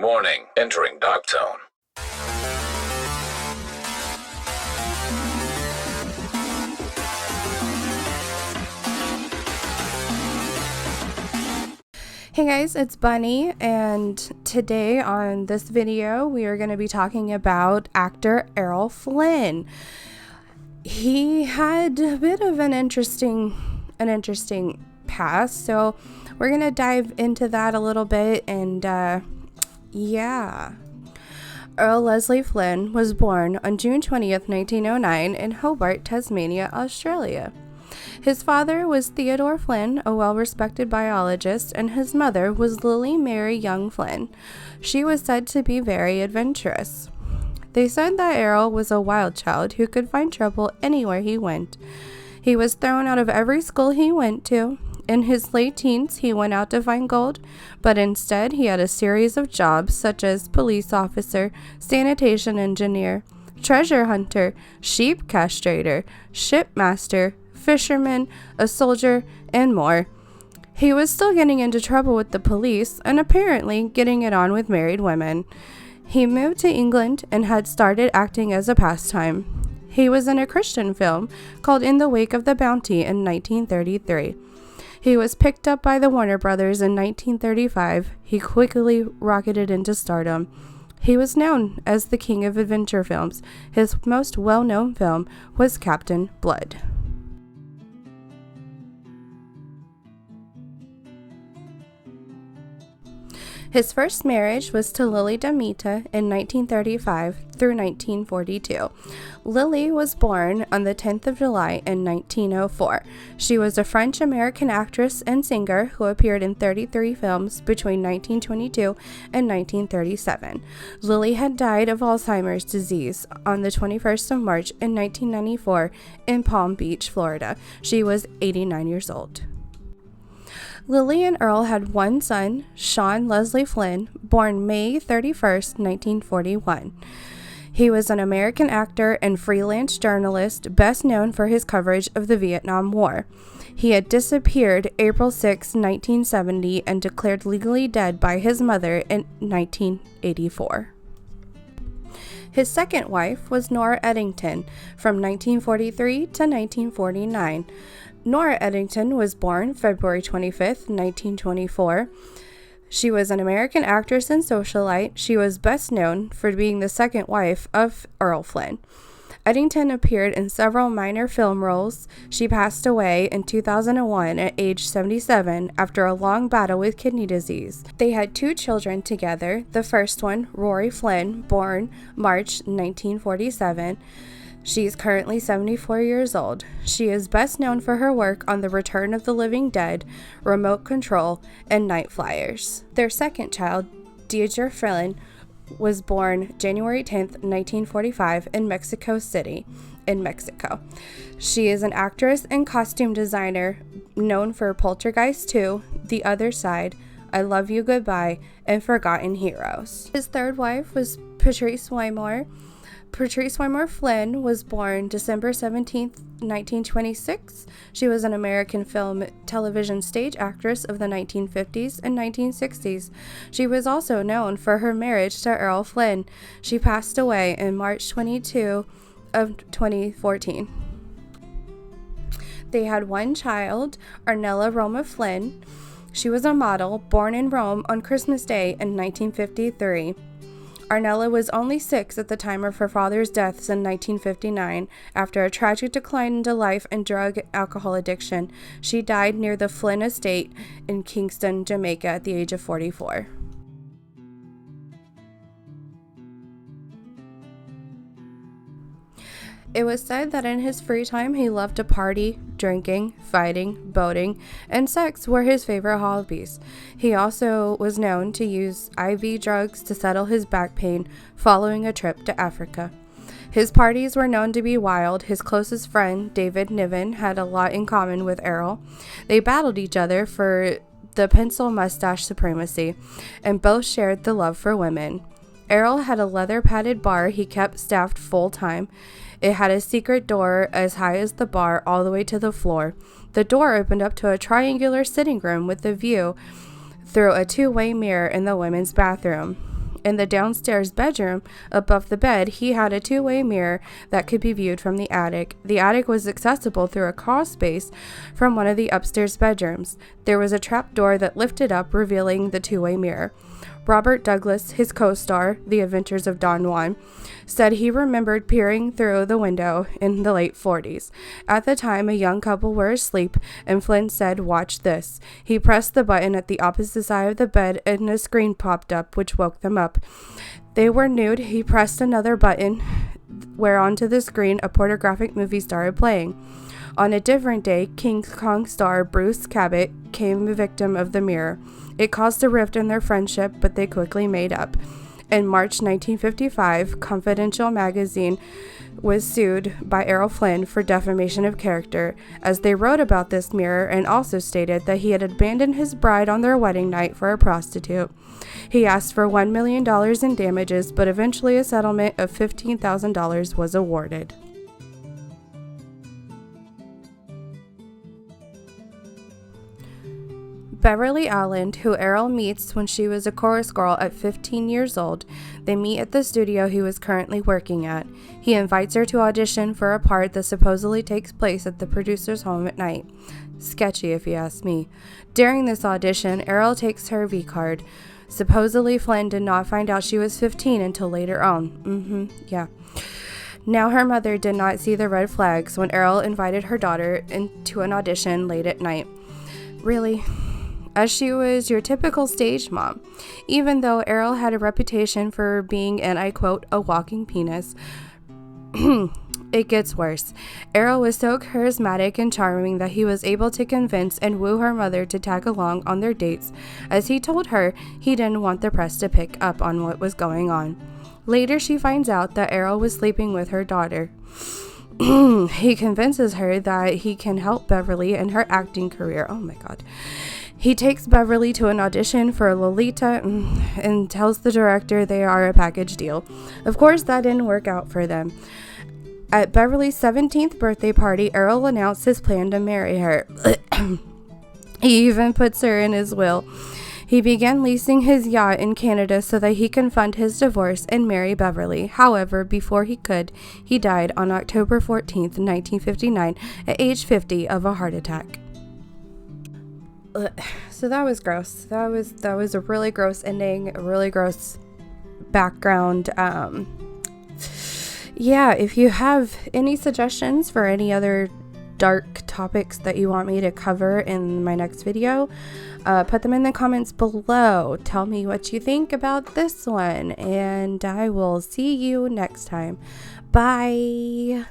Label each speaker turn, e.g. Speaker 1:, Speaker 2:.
Speaker 1: Warning, entering dark zone.
Speaker 2: Hey guys, it's Bunny, and today on this video we are going to be talking about actor Errol Flynn. He had a bit of an interesting past, so we're going to dive into that a little bit. And yeah, Earl Leslie Flynn was born on June 20th, 1909 in Hobart, Tasmania, Australia. His father was Theodore Flynn, a well-respected biologist, and his mother was Lily Mary Young Flynn. She was said to be very adventurous. They said that Errol was a wild child who could find trouble anywhere he went. He was thrown out of every school he went to. In his late teens, he went out to find gold, but instead he had a series of jobs such as police officer, sanitation engineer, treasure hunter, sheep castrator, shipmaster, fisherman, a soldier, and more. He was still getting into trouble with the police and apparently getting it on with married women. He moved to England and had started acting as a pastime. He was in a Christian film called In the Wake of the Bounty in 1933. He was picked up by the Warner Brothers in 1935. He quickly rocketed into stardom. He was known as the king of adventure films. His most well-known film was Captain Blood. His first marriage was to Lily DAMITA in 1935 through 1942. Lily was born on the 10th of July in 1904. She was a French-American actress and singer who appeared in 33 films between 1922 and 1937. Lily had died of Alzheimer's disease on the 21st of March in 1994 in Palm Beach, Florida. She was 89 years old. Lily and Earl had one son, Sean Leslie Flynn, born May 31st, 1941. He was an American actor and freelance journalist, best known for his coverage of the Vietnam War. He had disappeared April 6, 1970, and declared legally dead by his mother in 1984. His second wife was Nora Eddington from 1943 to 1949. Nora Eddington was born February 25th, 1924. She was an American actress and socialite. She was best known for being the second wife of Errol Flynn. Eddington appeared in several minor film roles. She passed away in 2001 at age 77 after a long battle with kidney disease. They had two children together. The first one, RORY Flynn, born March 1947. She is currently 74 years old. She is best known for her work on The Return of the Living Dead, Remote Control, and Night Flyers. Their second child, DEIRDRE Flynn, was born January 10th, 1945 in Mexico City, in Mexico. She is an actress and costume designer known for Poltergeist 2, The Other Side, I Love You Goodbye, and Forgotten Heroes. His third wife was Patrice WYMORE. Patrice WYMORE Flynn was born December 17, 1926. She was an American film, television, stage actress of the 1950s and 1960s. She was also known for her marriage to Errol Flynn. She passed away in March 22 of 2014. They had one child, Arnella Roma Flynn. She was a model born in Rome on Christmas Day in 1953. Arnella was only 6 at the time of her father's deaths in 1959. After a tragic decline into life and drug and alcohol addiction, she died near the Flynn estate in Kingston, Jamaica at the age of 44. It was said that in his free time he loved to party, drinking, fighting, boating, and sex were his favorite hobbies. He also was known to use IV drugs to settle his back pain following a trip to Africa. His parties were known to be wild. His closest friend, David NIVEN, had a lot in common with Errol. They battled each other for the pencil mustache supremacy, and both shared the love for women. Errol had a leather-padded bar he kept staffed full-time. It had a secret door as high as the bar all the way to the floor. The door opened up to a triangular sitting room with a view through a two-way mirror in the women's bathroom. In the downstairs bedroom, above the bed, he had a two-way mirror that could be viewed from the attic. The attic was accessible through a crawl space from one of the upstairs bedrooms. There was a trap door that lifted up, revealing the two-way mirror. Robert Douglas, his co-star, The Adventures of Don Juan, said he remembered peering through the window in the late 40s. At the time, a young couple were asleep, and Flynn said, "Watch this." He pressed the button at the opposite side of the bed, and a screen popped up, which woke them up. They were nude. He pressed another button, where onto the screen a pornographic movie started playing. On a different day, King Kong star Bruce Cabot became a victim of the mirror. It caused a rift in their friendship, but they quickly made up. In March 1955, Confidential magazine was sued by Errol Flynn for defamation of character, as they wrote about this mirror and also stated that he had abandoned his bride on their wedding night for a prostitute. He asked for $1 million in damages, but eventually a settlement of $15,000 was awarded. Beverly Alland, who Errol meets when she was a chorus girl at 15 years old. They meet at the studio he was currently working at. He invites her to audition for a part that supposedly takes place at the producer's home at night. Sketchy, if you ask me. During this audition, Errol takes her V-card. Supposedly, Flynn did not find out she was 15 until later on. Yeah. Now, her mother did not see the red flags when Errol invited her daughter into an audition late at night. Really? As she was your typical stage mom. Even though Errol had a reputation for being, and I quote, a walking penis, it gets worse. Errol was so charismatic and charming that he was able to convince and woo her mother to tag along on their dates, as he told her he didn't want the press to pick up on what was going on. Later, she finds out that Errol was sleeping with her daughter. He convinces her that he can help Beverly in her acting career. Oh my god. He takes Beverly to an audition for Lolita and tells the director they are a package deal. Of course, that didn't work out for them. At Beverly's 17th birthday party, Errol announced his plan to marry her. He even puts her in his will. He began leasing his yacht in Canada so that he can fund his divorce and marry Beverly. However, before he could, he died on October 14th, 1959, at age 50 of a heart attack. So that was gross. That was a really gross ending, a really gross background. Yeah, if you have any suggestions for any other dark topics that you want me to cover in my next video, put them in the comments below. Tell me what you think about this one, and I will see you next time. Bye.